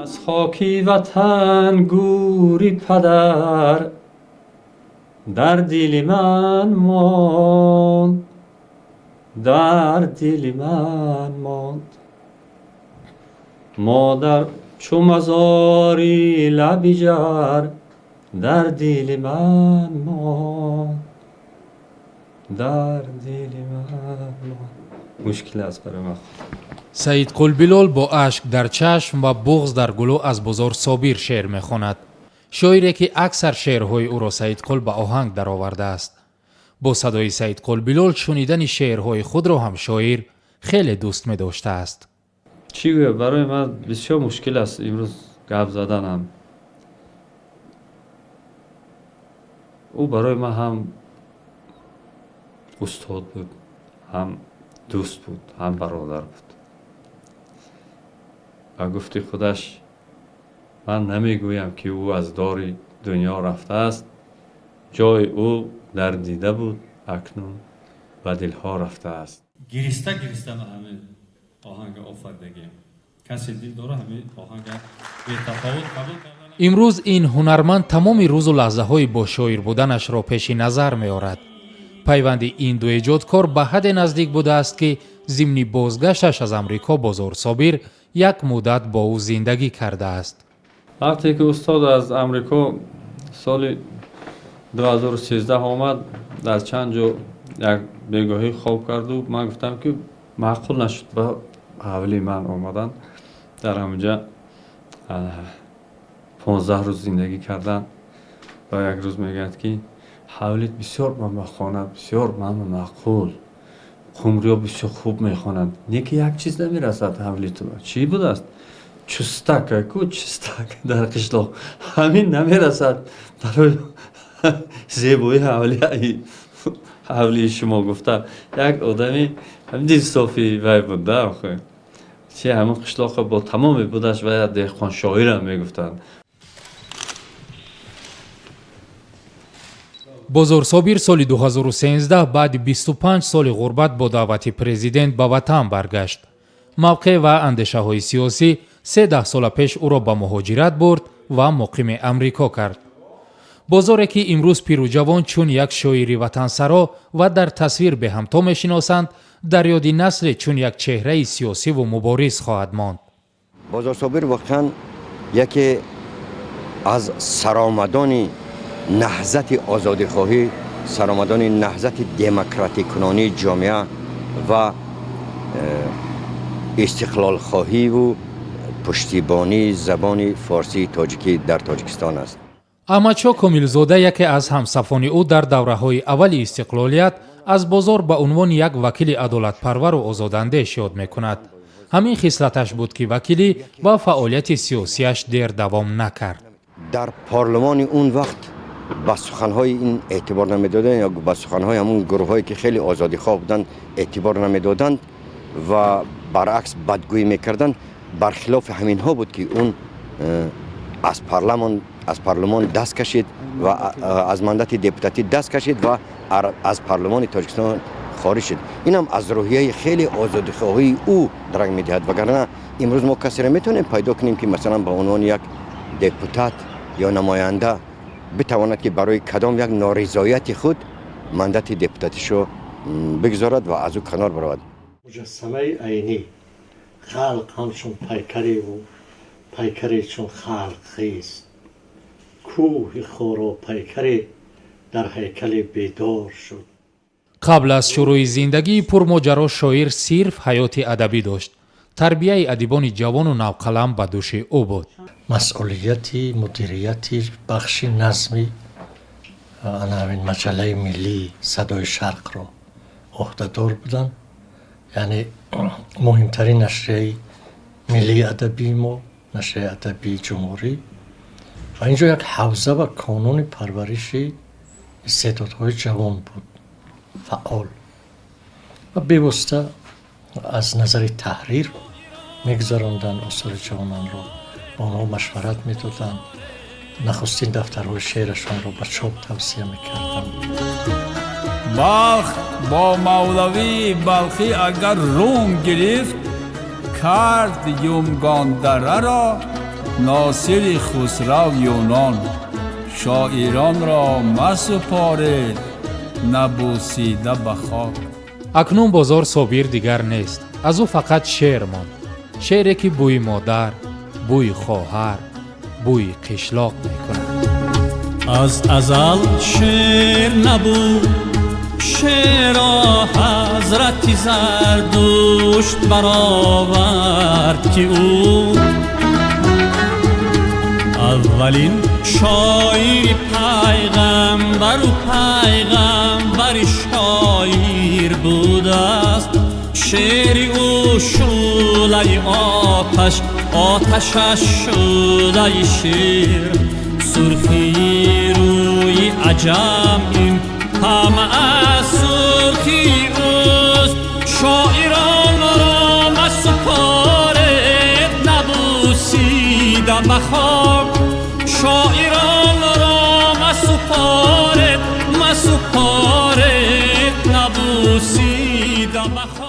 از خاکی وطن گوری پدر در دل من ماند، در دل من ماند. مادر چو مزاری لب جر در دل من ماند، در دل من ماند. مشکل است برای من. سعید قلبلال با اشک در چشم و بغض در گلو از بزرگ صابیر شعر میخواند. شاعری که اکثر شعرهای او را سعید قل به آهنگ درآورده است. با صدای سعید قلبلال شنیدن شعرهای خود را هم شاعر خیلی دوست می داشته است. چی گویم، برای من بسیار مشکل است امروز گپ زدنم. او برای من هم استاد بود، هم دوست بود، هم برادر بود. و گفتی خودش من نمیگویم که او از دار دنیا رفته است، جای او در دیده بود اکنون به دلها رفته است. گریسته گریسته من همین آهنگ آفریدگیم. کسی دل داره همین آهنگ بی‌تفاوت قبول کردن. امروز این هنرمند تمام روز و لحظه های با شاعر بودنش را پیش نظر می آورد. پیوند این دو ایجادکار به حد نزدیک بوده است که ضمن بازگشتش از امریکا بزرگ صابر یک مدت با او زندگی کرده است. وقتی که استاد از امریکا سال 2013 آمد، در چند جا یک بیگاهی خواب کرد و من گفتم که معقول نشد به حوالی من آمدن. در همونجا 15 روز زندگی کردن و یک روز میگد که حوالیت بسیار میخواند، بسیار معقول، خمریا بسیار خوب میخوانند، نیکی یک چیز نمیرسد حوالیت. چی بود است؟ چستک، کو چستک در قشلاق همین نمیرسد برای زیبایی حوالی شما. گفتم یک آدمی همین دل صافی وی بوده آخه چی همون قشلاق با تمام بودش و دهقان شاعر هم میگفتند. بزرگ صابر سال 2013 بعد 25 سال غربت با دعوت پرزیدنت به وطن برگشت. موقع و اندیشه های سیاسی 13 سال پیش او را به مهاجرت برد و مقیم امریکا کرد. بزرگی که امروز پیر و جوان چون یک شاعر وطنسرا و در تصویر به همتا میشناسند، در یاد نسل چون یک چهره سیاسی و مبارز خواهد ماند. بزرگ صابر واقعا یکی از سرآمدان نهضت آزادیخواهی، سرآمدان نهضت دموکراتیک کنانی جامعه و استقلال خواهی و پشتیبانی زبان فارسی تاجیکی در تاجیکستان است. احمدشاه کاملزاده یکی از همصفان او در دوره‌های اول استقلالیت از بزرگ به عنوان یک وکیل عدالت پرور و آزاداندیش یاد می‌کند. همین خصلتش بود که وکیلی و فعالیت سیاسیش دیر دوام نکرد. در پارلمان اون وقت با سخنهای این اعتبار نمیدادند یا با سخنهای همون گروهایی که خیلی آزادیخواه بودند اعتبار نمیدادند و برعکس بدگویی میکردند. برخلاف همین ها بود که اون از پارلمان دست کشید و از مندت دپوتاتی دست کشید و از پارلمان تاجیکستان خارج شد. این هم از روحیه خیلی آزادیخواهی او درنگ میدهد. وگرنه امروز ما کسی را میتونیم پیدا کنیم که مثلا به عنوان یک دپوتات یا نماینده بتواند که برای کدام یک نارضایت خود مندت دپوتاتیشو بگذارد و از او کنار برود. مجسمه عینی خلق همچون پیکری و پیکری چون خلق خیست، کوه خور و پیکری در هیکل بیدار شد. قبل از شروع زندگی پرماجرا شاعر صرف حیات ادبی داشت. تربیه ادیبان جوان و نوقلم به دوش او بود. مسئولیتی مدیریتی بخش نظمی همین مجله ملی صدای شرق رو عهده‌دار بودن. یعنی مهمترین نشریه ملی ادبی ما، نشریه ادبی جمهوری، و اینجا یک حوزه و کانون پرورشی استعدادهای جوان بود، فعال و بیوسته از نظر تحریر میگذراندن آثار جوانان رو، با آنها مشورت میدادن، نخستین دفترهای شعرشان رو به چاپ توصیه میکردن. بلخ با مولوی بلخی اگر روم گرفت، کرد یومگان دره را ناصر خسرو یونان شاعران را مسپارید نبوسیده به خاک. акнун бозор собир дигар нест. аз ӯ фақат шеър монд. шеъре ки бӯи модар, бӯи хоҳар, бӯи қишлоқ мекунад. از ازل شعر نبود، شعر را حضرت زردشت برآورد که او اولین شاعر پیغمبر و پیغمبر شاعر بوده است. شعر او شعله آتش، آتشش شعله شیر. سرخی روی عجم این همه از سرخی اوست. شاعران را مسپارید نبوسیده به خاک. شاعران را مسپارید نبوسیده به خاک.